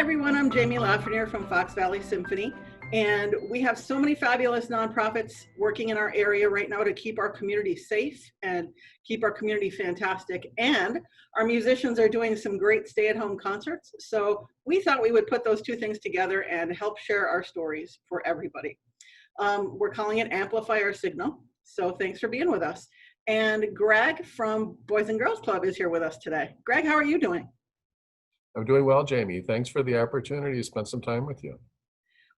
Hi everyone, I'm Jamie Lafreniere from Fox Valley Symphony, and we have so many fabulous nonprofits working in our area right now to keep our community safe and keep our community fantastic. And our musicians are doing some great stay-at-home concerts, so we thought we would put those two things together and help share our stories for everybody. We're calling it Amplify Our Signal, so thanks for being with us. And Greg from Boys and Girls Club is here with us today. Greg, how are you doing? I'm doing well, Jamie. Thanks for the opportunity to spend some time with you.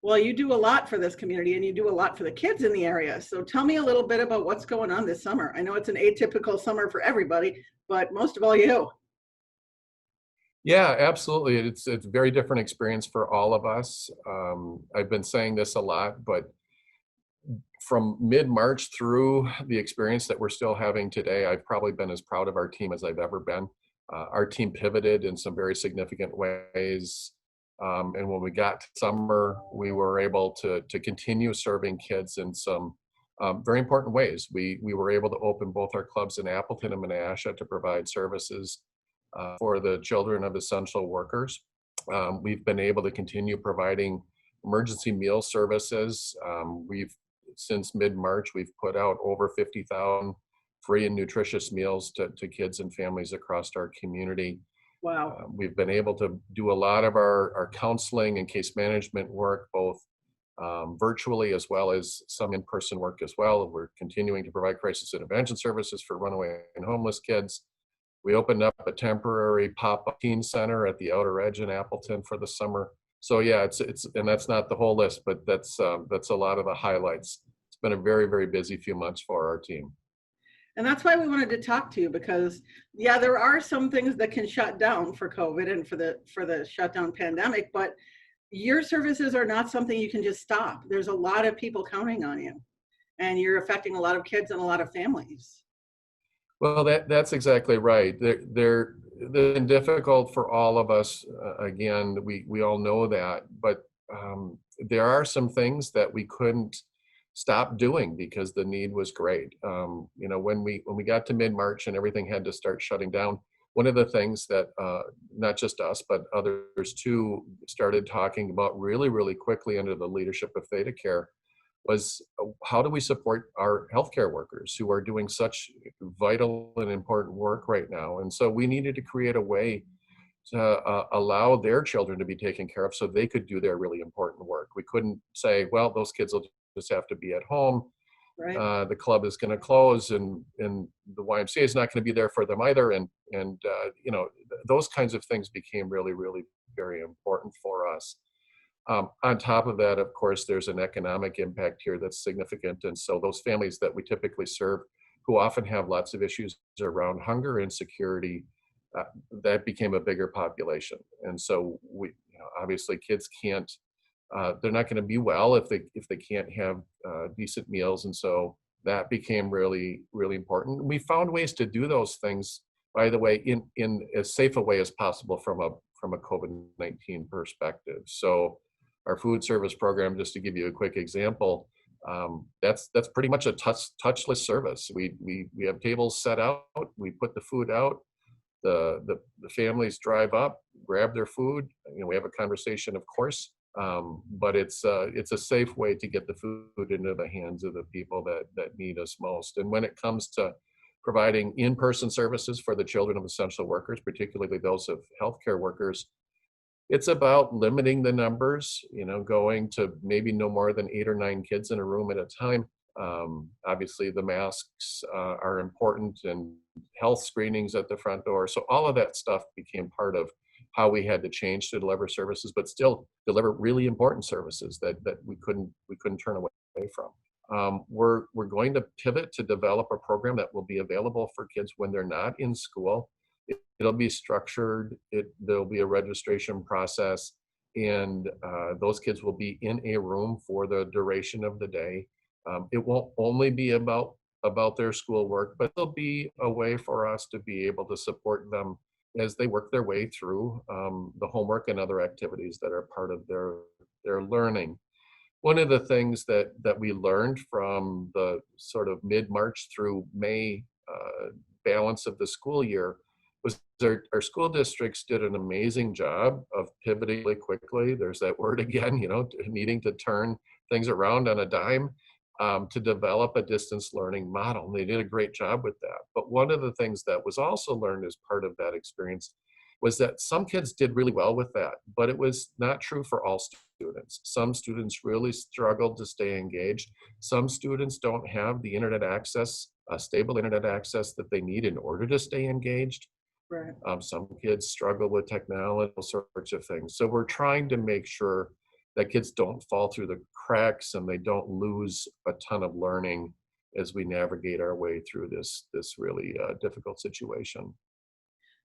Well, you do a lot for this community and you do a lot for the kids in the area. So tell me a little bit about what's going on this summer. I know it's an atypical summer for everybody, but most of all you. Yeah, absolutely. It's a very different experience for all of us. I've been saying this a lot, but from mid-March through the experience that we're still having today, I've probably been as proud of our team as I've ever been. Our team pivoted in some very significant ways. And when we got to summer, we were able to continue serving kids in some very important ways. We were able to open both our clubs in Appleton and Menasha to provide services for the children of essential workers. We've been able to continue providing emergency meal services. Since mid-March, we've put out over 50,000 free and nutritious meals to kids and families across our community. Wow. We've been able to do a lot of our counseling and case management work, both virtually as well as some in-person work as well. We're continuing to provide crisis intervention services for runaway and homeless kids. We opened up a temporary pop-up teen center at the Outer Edge in Appleton for the summer. So yeah, it's and that's not the whole list, but that's a lot of the highlights. It's been a very, very busy few months for our team. And that's why we wanted to talk to you because, yeah, there are some things that can shut down for COVID and for the shutdown pandemic, but your services are not something you can just stop. There's a lot of people counting on you, and you're affecting a lot of kids and a lot of families. Well, that's exactly right. They're been difficult for all of us. Again, we all know that, but there are some things that we couldn't stop doing because the need was great. When we got to mid-March and everything had to start shutting down, one of the things that not just us but others too started talking about really, really quickly under the leadership of Theta Care was how do we support our healthcare workers who are doing such vital and important work right now? And so we needed to create a way to allow their children to be taken care of so they could do their really important work. We couldn't say, well, those kids will just have to be at home. Right. The club is going to close and the YMCA is not going to be there for them either. And those kinds of things became really, really very important for us. On top of that, of course, there's an economic impact here that's significant. And so those families that we typically serve, who often have lots of issues around hunger and security, that became a bigger population. And so obviously kids can't, they're not going to be well if they can't have decent meals. And so that became really, really important. We found ways to do those things, by the way, in as safe a way as possible from a COVID-19 perspective. So our food service program, just to give you a quick example, that's pretty much a touchless service. We have tables set out, we put the food out, the families drive up, grab their food. We have a conversation, of course, but it's a safe way to get the food into the hands of the people that need us most. And when it comes to providing in-person services for the children of essential workers, particularly those of healthcare workers, it's about limiting the numbers, going to maybe no more than 8 or 9 kids in a room at a time. Obviously, the masks are important and health screenings at the front door. So all of that stuff became part of how we had to change to deliver services, but still deliver really important services that we couldn't turn away from. We're going to pivot to develop a program that will be available for kids when they're not in school. It'll be structured. There'll be a registration process, and those kids will be in a room for the duration of the day. It won't only be about their schoolwork, but there'll be a way for us to be able to support them as they work their way through the homework and other activities that are part of their learning. One of the things that we learned from the sort of mid-March through May balance of the school year was our school districts did an amazing job of pivoting really quickly. There's that word again, needing to turn things around on a dime, to develop a distance learning model. And they did a great job with that. But one of the things that was also learned as part of that experience was that some kids did really well with that, but it was not true for all students. Some students really struggled to stay engaged. Some students don't have the internet access, stable internet access that they need in order to stay engaged. Right. Some kids struggle with technology, all sorts of things. So we're trying to make sure that kids don't fall through the cracks and they don't lose a ton of learning as we navigate our way through this really difficult situation.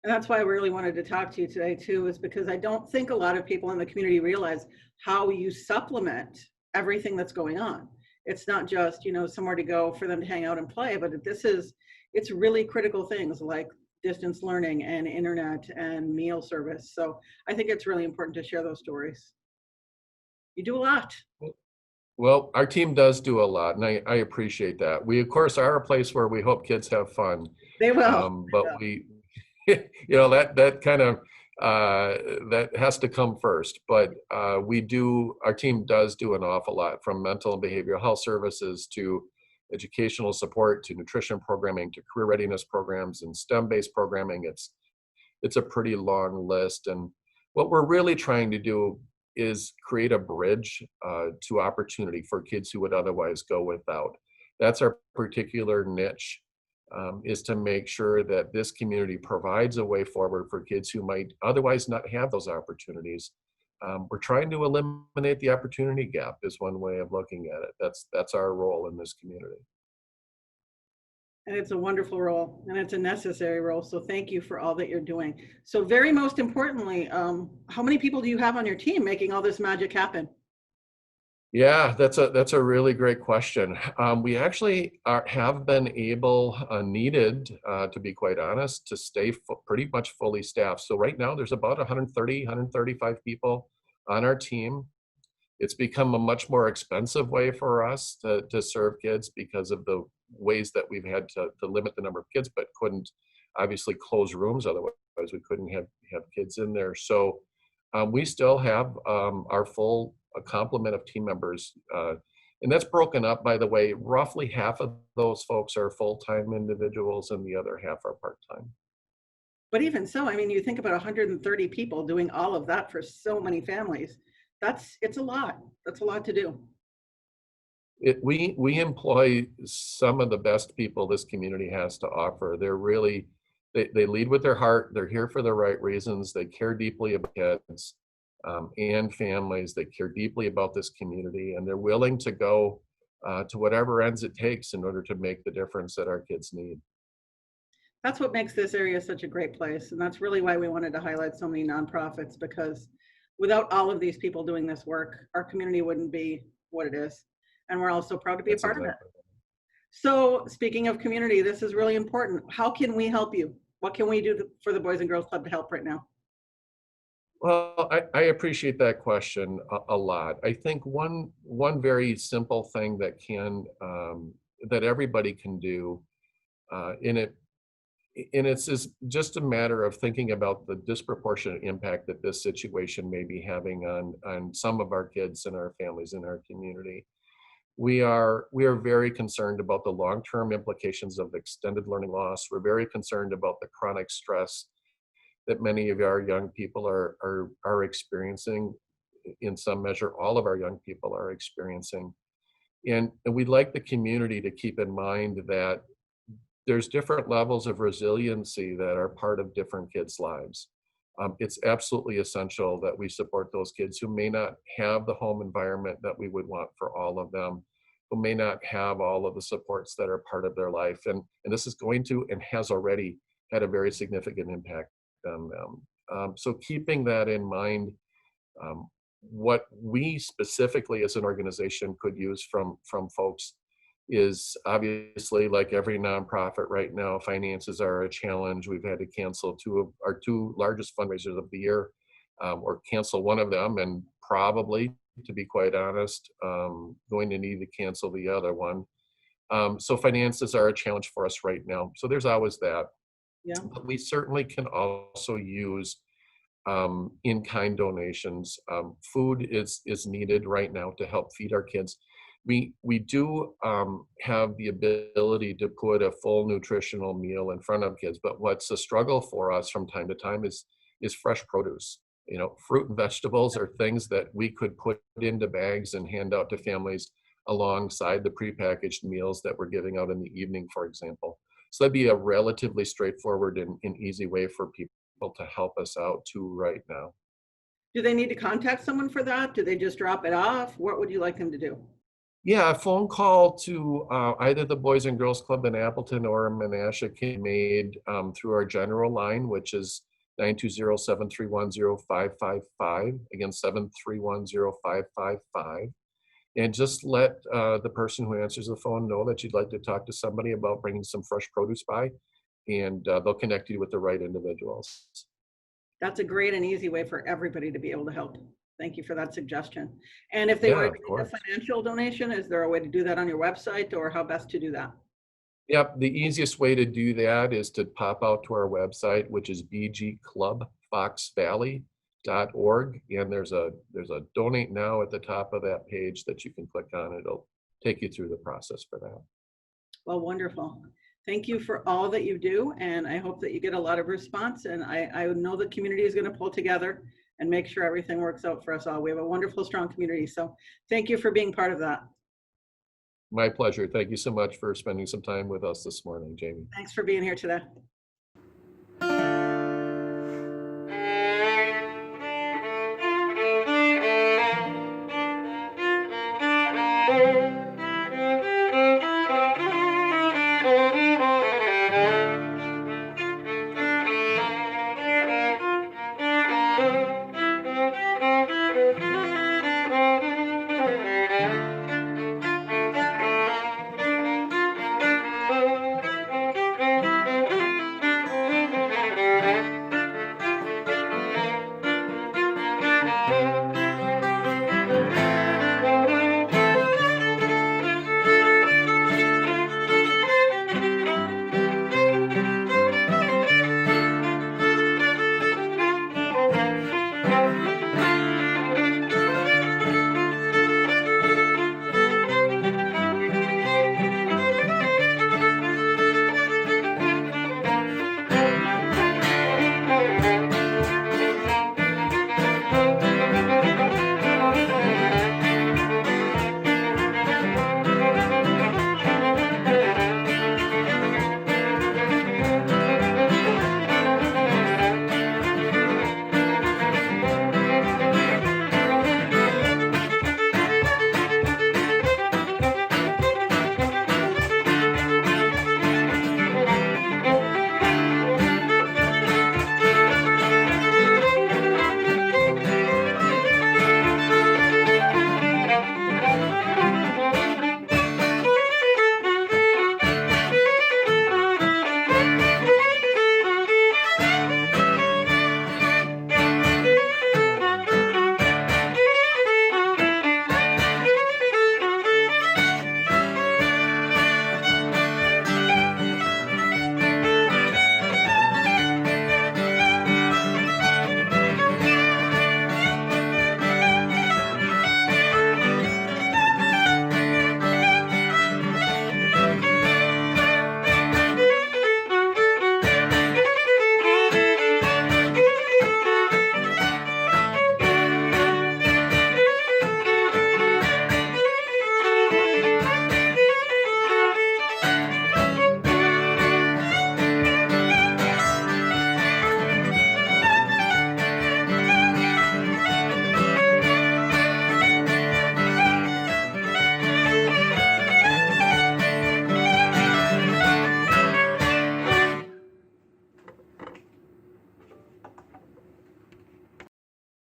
And that's why I really wanted to talk to you today too, is because I don't think a lot of people in the community realize how you supplement everything that's going on. It's not just, somewhere to go for them to hang out and play, but it's really critical things like distance learning and internet and meal service. So I think it's really important to share those stories. You do a lot. Well, our team does do a lot, and I appreciate that. We, of course, are a place where we hope kids have fun. They will. But we, that kind of, that has to come first. But our team does do an awful lot, from mental and behavioral health services to educational support to nutrition programming to career readiness programs and STEM-based programming. It's a pretty long list. And what we're really trying to do is create a bridge to opportunity for kids who would otherwise go without. That's our particular niche, is to make sure that this community provides a way forward for kids who might otherwise not have those opportunities. We're trying to eliminate the opportunity gap is one way of looking at it. That's our role in this community. And it's a wonderful role, and it's a necessary role. So thank you for all that you're doing. So very most importantly, how many people do you have on your team making all this magic happen? Yeah, that's a really great question. We actually have been needed, to be quite honest, to stay pretty much fully staffed. So right now there's about 130, 135 people on our team. It's become a much more expensive way for us to serve kids because of the ways that we've had to limit the number of kids, but couldn't obviously close rooms. Otherwise, we couldn't have kids in there. So we still have our full complement of team members. And that's broken up, by the way. Roughly half of those folks are full-time individuals and the other half are part-time. But even so, I mean, you think about 130 people doing all of that for so many families. It's a lot. That's a lot to do. We employ some of the best people this community has to offer. They're really, they lead with their heart. They're here for the right reasons. They care deeply about kids and families. They care deeply about this community, and they're willing to go to whatever ends it takes in order to make the difference that our kids need. That's what makes this area such a great place. And that's really why we wanted to highlight so many nonprofits, because without all of these people doing this work, our community wouldn't be what it is. And we're also proud to be a part of it. So speaking of community, this is really important. How can we help you? What can we do for the Boys and Girls Club to help right now? Well, I appreciate that question a lot. I think one very simple thing that everybody can do, and it's just a matter of thinking about the disproportionate impact that this situation may be having on some of our kids and our families in our community. We are very concerned about the long-term implications of extended learning loss. We're very concerned about the chronic stress that many of our young people are experiencing. In some measure, all of our young people are experiencing. And we'd like the community to keep in mind that there's different levels of resiliency that are part of different kids' lives. It's absolutely essential that we support those kids who may not have the home environment that we would want for all of them, who may not have all of the supports that are part of their life. And this is going to and has already had a very significant impact on them. So keeping that in mind, what we specifically as an organization could use from folks is obviously, like every nonprofit right now, finances are a challenge. We've had to cancel our two largest fundraisers of the year, or cancel one of them, and probably, to be quite honest, going to need to cancel the other one. So finances are a challenge for us right now. So there's always that. Yeah. But we certainly can also use in-kind donations. Food is needed right now to help feed our kids. We do have the ability to put a full nutritional meal in front of kids, but what's a struggle for us from time to time is fresh produce. You know, fruit and vegetables are things that we could put into bags and hand out to families alongside the prepackaged meals that we're giving out in the evening, for example. So that'd be a relatively straightforward and easy way for people to help us out too right now. Do they need to contact someone for that? Do they just drop it off? What would you like them to do? Yeah, a phone call to either the Boys and Girls Club in Appleton or in Menasha can be made through our general line, which is 920-731-0555. Again, 731-0555. And just let the person who answers the phone know that you'd like to talk to somebody about bringing some fresh produce by, and they'll connect you with the right individuals. That's a great and easy way for everybody to be able to help. Thank you for that suggestion. And if they Yeah, want of to make a course. financial donation, is there a way to do that on your website, or how best to do that? Yep, the easiest way to do that is to pop out to our website, which is bgclubfoxvalley.org, and there's a donate now at the top of that page that you can click on. It'll take you through the process for that. Well, wonderful. Thank you for all that you do, and I hope that you get a lot of response. And I know the community is going to pull together and make sure everything works out for us all. We have a wonderful, strong community. So thank you for being part of that. My pleasure. Thank you so much for spending some time with us this morning, Jamie. Thanks for being here today.